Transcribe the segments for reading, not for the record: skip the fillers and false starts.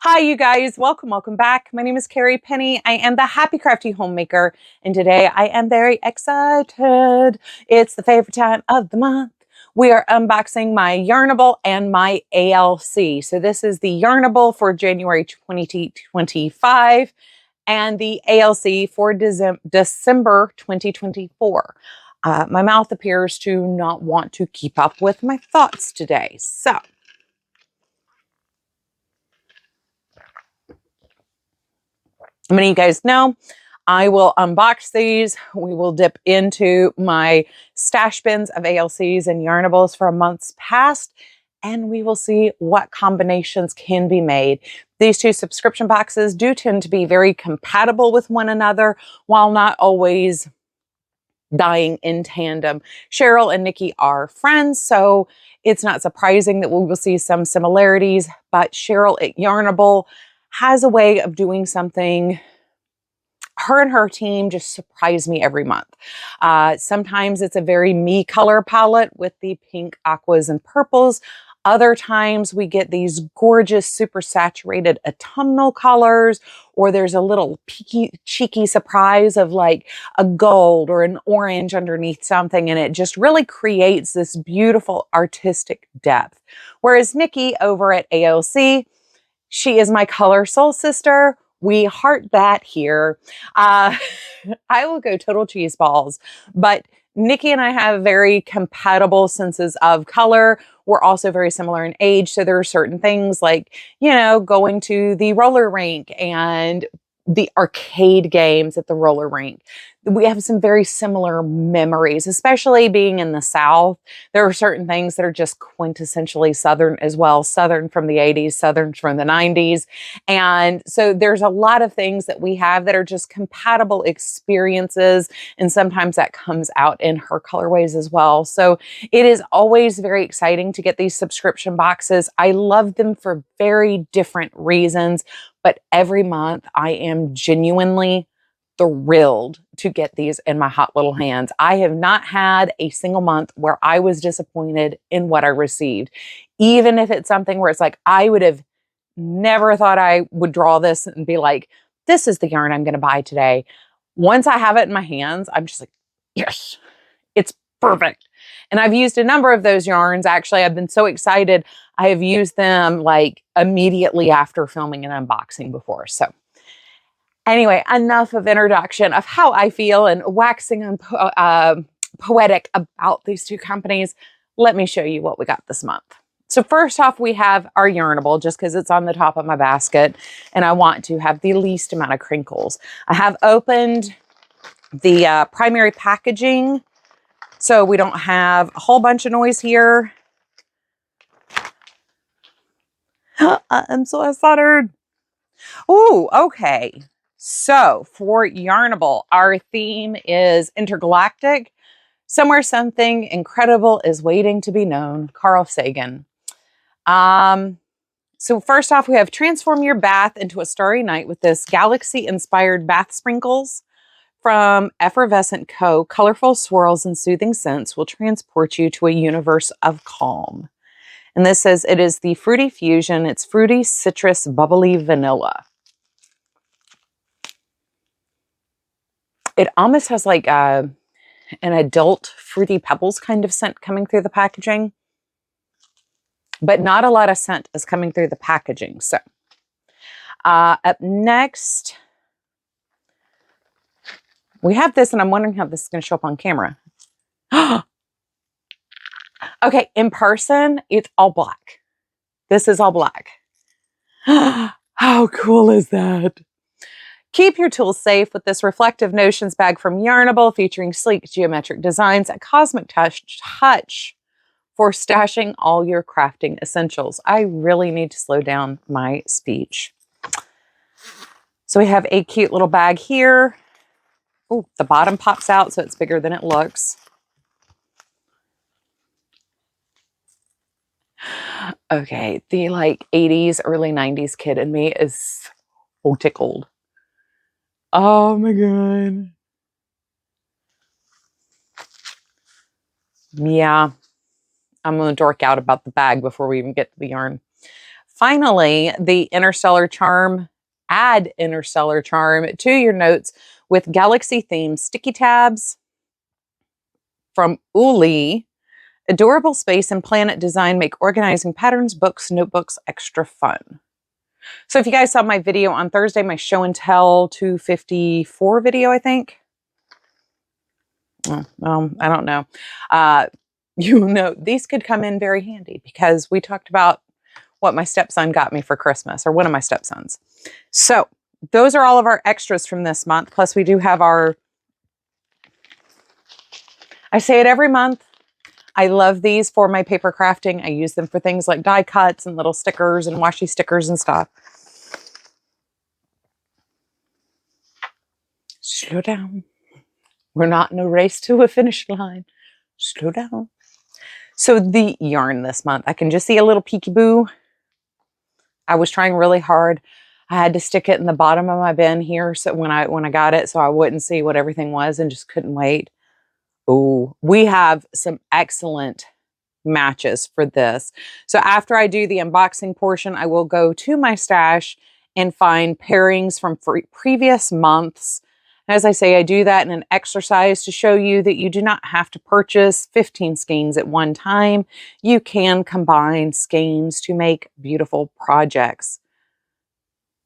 Hi, you guys. Welcome back. My name is Carrie Penny. I am the Happy Crafty Homemaker, and today I am very excited. It's the favorite time of the month. We are unboxing my Yarnable and my ALC. So this is the Yarnable for January 2025 and the ALC for December 2024. My mouth appears to not want to keep up with my thoughts today. So many of you guys know I will unbox these. We will dip into my stash bins of ALCs and Yarnables for months past, and we will see what combinations can be made. These two subscription boxes do tend to be very compatible with one another, while not always dying in tandem. Cheryl and Nikki are friends, so it's not surprising that we will see some similarities, but Cheryl at Yarnable has a way of doing something. Her and her team just surprise me every month. Sometimes it's a very me color palette with the pink, aquas, and purples. Other times we get these gorgeous, super saturated autumnal colors, or there's a little cheeky surprise of like a gold or an orange underneath something, and it just really creates this beautiful artistic depth. Whereas Nikki over at ALC, she is my color soul sister. We heart that here. I will go total cheese balls, but Nikki and I have very compatible senses of color. We're also very similar in age. So there are certain things like, you know, going to the roller rink and the arcade games at the roller rink. We have some very similar memories, especially being in the South. There are certain things that are just quintessentially Southern as well. Southern from the 80s, Southern from the 90s. And so there's a lot of things that we have that are just compatible experiences. And sometimes that comes out in her colorways as well. So it is always very exciting to get these subscription boxes. I love them for very different reasons, but every month I am genuinely thrilled to get these in my hot little hands. I have not had a single month where I was disappointed in what I received. Even if it's something where it's like, I would have never thought I would draw this and be like, this is the yarn I'm going to buy today. Once I have it in my hands, I'm just like, yes, it's perfect. And I've used a number of those yarns. Actually, I've been so excited. I have used them like immediately after filming an unboxing before. So anyway, enough of introduction of how I feel and waxing poetic about these two companies. Let me show you what we got this month. So first off, we have our Yarnable, just because it's on the top of my basket and I want to have the least amount of crinkles. I have opened the primary packaging so we don't have a whole bunch of noise here. I'm so excited. Ooh, okay. So for Yarnable, our theme is intergalactic. Somewhere something incredible is waiting to be known. Carl Sagan. So first off, we have transform your bath into a starry night with this galaxy-inspired bath sprinkles from Effervescent Co. Colorful swirls and soothing scents will transport you to a universe of calm. And this says it is the fruity fusion. It's fruity, citrus, bubbly, vanilla. It almost has like an adult Fruity Pebbles kind of scent coming through the packaging, but not a lot of scent is coming through the packaging. So up next, we have this, and I'm wondering how this is going to show up on camera. Okay, in person, it's all black. This is all black. How cool is that? Keep your tools safe with this Reflective Notions bag from Yarnable, featuring sleek geometric designs, a cosmic touch for stashing all your crafting essentials. I really need to slow down my speech. So we have a cute little bag here. Oh, the bottom pops out, so it's bigger than it looks. Okay, the like 80s, early 90s kid in me is so tickled. Oh my God. Yeah, I'm going to dork out about the bag before we even get to the yarn. finally, the Interstellar Charm, add Interstellar Charm to your notes with galaxy themed sticky tabs from Uli. Adorable space and planet design make organizing patterns, books, notebooks extra fun. So if you guys saw my video on Thursday, my show and tell 254 video, I think. I don't know. You know, these could come in very handy because we talked about what my stepson got me for Christmas, or one of my stepsons. So those are all of our extras from this month. Plus we do have our, I say it every month, I love these for my paper crafting. I use them for things like die cuts and little stickers and washi stickers and stuff. Slow down. We're not in a race to a finish line. Slow down. So the yarn this month, I can just see a little peekaboo. I was trying really hard. I had to stick it in the bottom of my bin here so when I got it, so I wouldn't see what everything was, and just couldn't wait. Oh, we have some excellent matches for this. So after I do the unboxing portion, I will go to my stash and find pairings from previous months. As I say, I do that in an exercise to show you that you do not have to purchase 15 skeins at one time. You can combine skeins to make beautiful projects.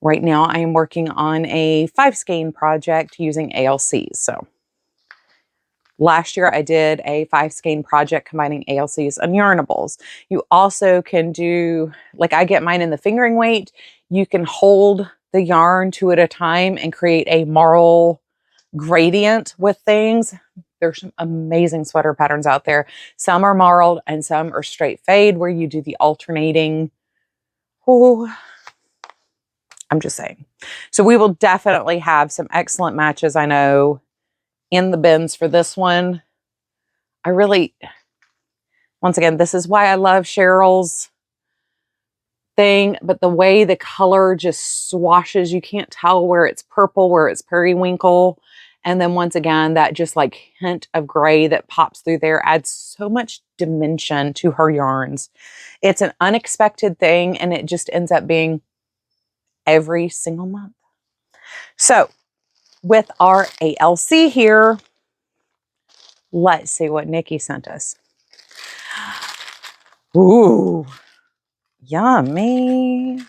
Right now, I am working on a 5 skein project using ALCs. So last year I did a 5 skein project combining ALCs and Yarnables. You also can do, like I get mine in the fingering weight. You can hold the yarn 2 at a time and create a marl gradient with things. There's some amazing sweater patterns out there. Some are marled and some are straight fade where you do the alternating. Oh, I'm just saying. So we will definitely have some excellent matches, I know, in the bins for this one. I really, once again, this is why I love Cheryl's thing, but the way the color just swashes, you can't tell where it's purple, where it's periwinkle. And then once again, that just like hint of gray that pops through there adds so much dimension to her yarns. It's an unexpected thing, and it just ends up being every single month. So with our ALC here, let's see what Nikki sent us. Ooh, yummy.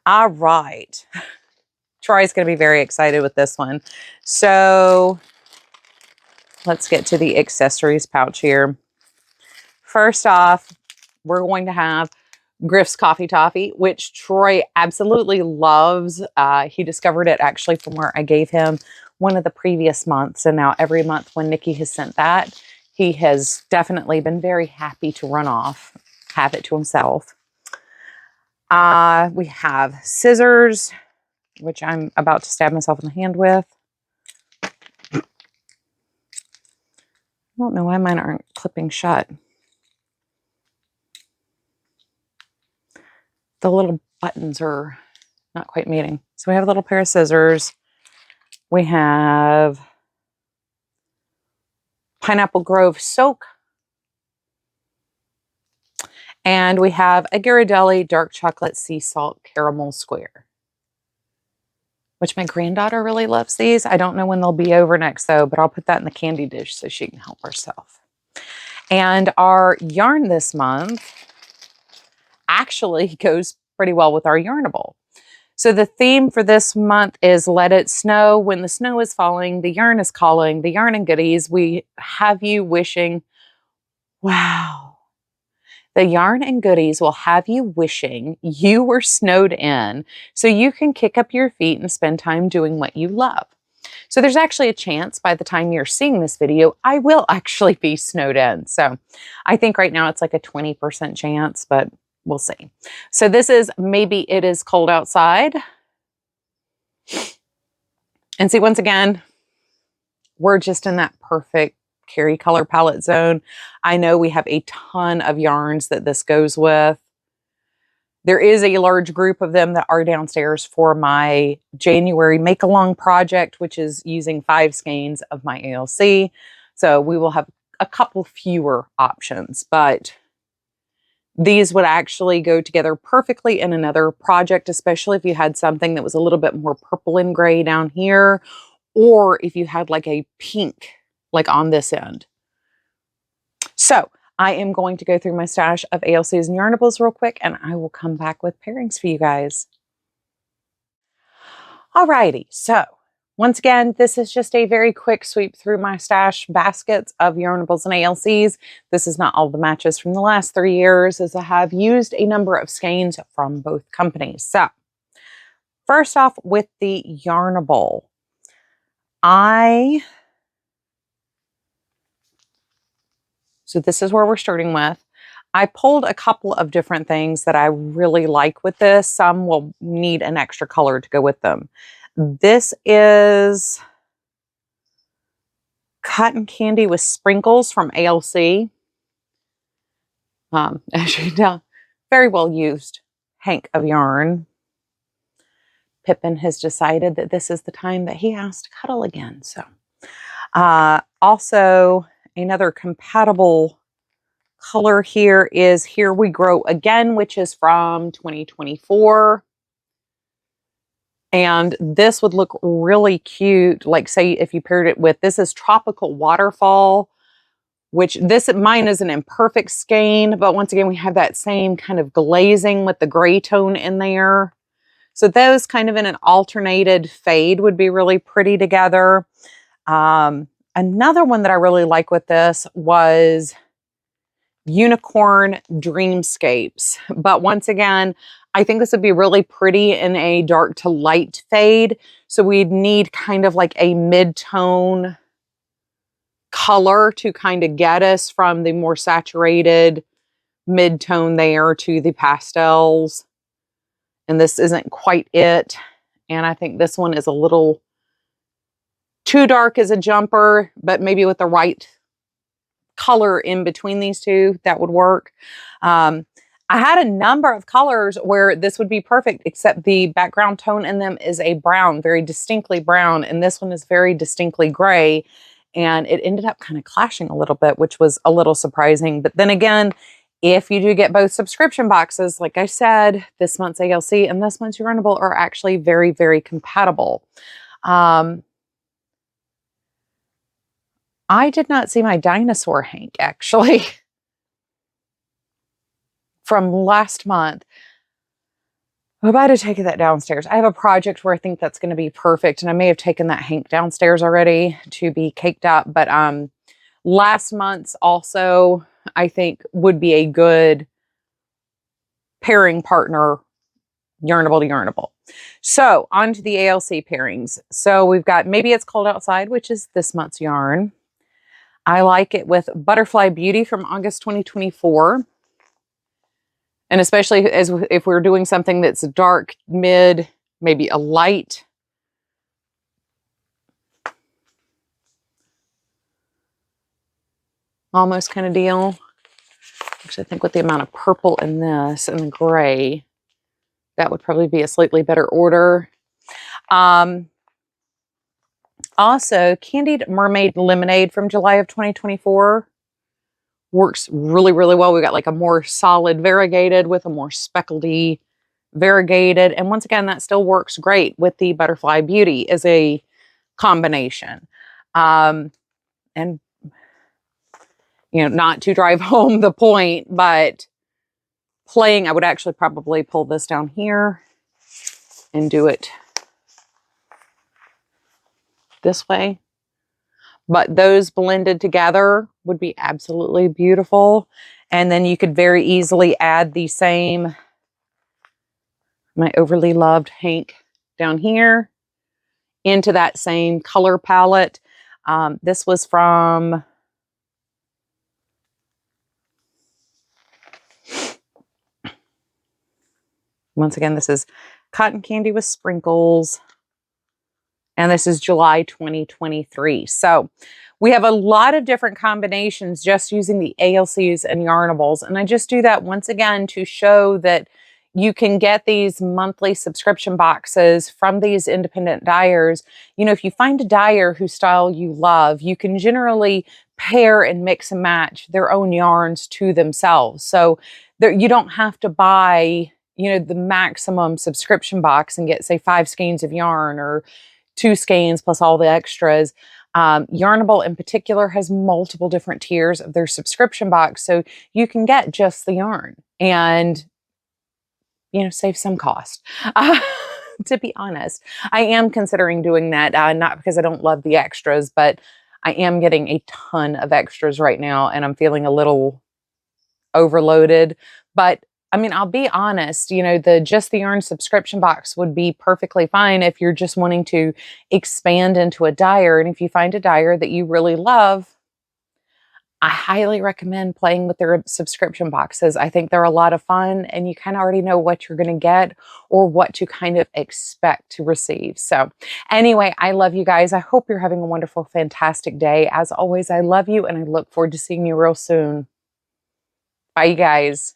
All right. Troy's going to be very excited with this one. So let's get to the accessories pouch here. First off, we're going to have Griff's Coffee Toffee, which Troy absolutely loves. He discovered it actually from where I gave him one of the previous months. And now every month when Nikki has sent that, he has definitely been very happy to run off, have it to himself. We have scissors, which I'm about to stab myself in the hand with. I don't know why mine aren't clipping shut. The little buttons are not quite meeting. So we have a little pair of scissors. We have Pineapple Grove Soak. And we have a Ghirardelli Dark Chocolate Sea Salt Caramel Square, which my granddaughter really loves these. I don't know when they'll be over next though, but I'll put that in the candy dish so she can help herself. And our yarn this month actually goes pretty well with our Yarnable. So the theme for this month is Let It Snow. When the snow is falling, the yarn is calling. The yarn and goodies, we have you wishing, wow. The yarn and goodies will have you wishing you were snowed in so you can kick up your feet and spend time doing what you love. So there's actually a chance by the time you're seeing this video, I will actually be snowed in. So I think right now it's like a 20% chance, but we'll see. So this is Maybe It Is Cold Outside. And see, once again, we're just in that perfect Carrie color palette zone. I know we have a ton of yarns that this goes with. There is a large group of them that are downstairs for my January make-along project, which is using 5 skeins of my ALC. So we will have a couple fewer options, but these would actually go together perfectly in another project, especially if you had something that was a little bit more purple and gray down here, or if you had like a pink, like on this end. So I am going to go through my stash of ALCs and Yarnables real quick, and I will come back with pairings for you guys. Alrighty, so once again, this is just a very quick sweep through my stash baskets of Yarnables and ALCs. This is not all the matches from the last 3 years, as I have used a number of skeins from both companies. So first off with the Yarnable, so this is where we're starting with. I pulled a couple of different things that I really like with this. Some will need an extra color to go with them. This is Cotton Candy with Sprinkles from ALC. As you know, very well used hank of yarn. Pippin has decided that this is the time that he has to cuddle again. So, also another compatible color here is Here We Grow Again, which is from 2024. And this would look really cute. Like say if you paired it with, this is Tropical Waterfall, which mine is an imperfect skein, but once again, we have that same kind of glazing with the gray tone in there. So those kind of in an alternated fade would be really pretty together. Another one that I really like with this was Unicorn Dreamscapes. But once again, I think this would be really pretty in a dark to light fade. So we'd need kind of like a mid-tone color to kind of get us from the more saturated mid-tone there to the pastels. And this isn't quite it. And I think this one is a little too dark as a jumper, but maybe with the right color in between these two, that would work. I had a number of colors where this would be perfect, except the background tone in them is a brown, very distinctly brown, and this one is very distinctly gray, and it ended up kind of clashing a little bit, which was a little surprising. But then again, if you do get both subscription boxes, like I said, this month's ALC and this month's Yarnable are actually very, very compatible. I did not see my dinosaur hank, actually. From last month. I'm about to take that downstairs. I have a project where I think that's going to be perfect, and I may have taken that hank downstairs already to be caked up, but last month's also I think would be a good pairing partner, Yarnable to Yarnable. So on to the ALC pairings. So we've got Maybe It's Cold Outside, which is this month's yarn. I like it with Butterfly Beauty from August 2024. And especially if we're doing something that's dark, mid, maybe a light. Almost kind of deal. Actually, I think with the amount of purple in this and the gray, that would probably be a slightly better order. Also, Candied Mermaid Lemonade from July of 2024. Works really, really well. We got like a more solid variegated with a more speckledy variegated. And once again, that still works great with the Butterfly Beauty as a combination. And, you know, not to drive home the point, but playing, I would actually probably pull this down here and do it this way. But those blended together would be absolutely beautiful. And then you could very easily add the same, my overly loved hank down here, into that same color palette. This was from, once again, this is Cotton Candy with Sprinkles. And this is July 2023. So we have a lot of different combinations just using the ALCs and Yarnables. And I just do that once again to show that you can get these monthly subscription boxes from these independent dyers. You know, if you find a dyer whose style you love, you can generally pair and mix and match their own yarns to themselves. So you don't have to buy, you know, the maximum subscription box and get, say, 5 skeins of yarn or 2 skeins plus all the extras. Yarnable in particular has multiple different tiers of their subscription box, so you can get just the yarn and, you know, save some cost. To be honest, I am considering doing that, not because I don't love the extras, but I am getting a ton of extras right now, and I'm feeling a little overloaded. But I mean, I'll be honest, you know, just the yarn subscription box would be perfectly fine if you're just wanting to expand into a dyer. And if you find a dyer that you really love, I highly recommend playing with their subscription boxes. I think they're a lot of fun, and you kind of already know what you're going to get or what to kind of expect to receive. So anyway, I love you guys. I hope you're having a wonderful, fantastic day. As always, I love you, and I look forward to seeing you real soon. Bye, you guys.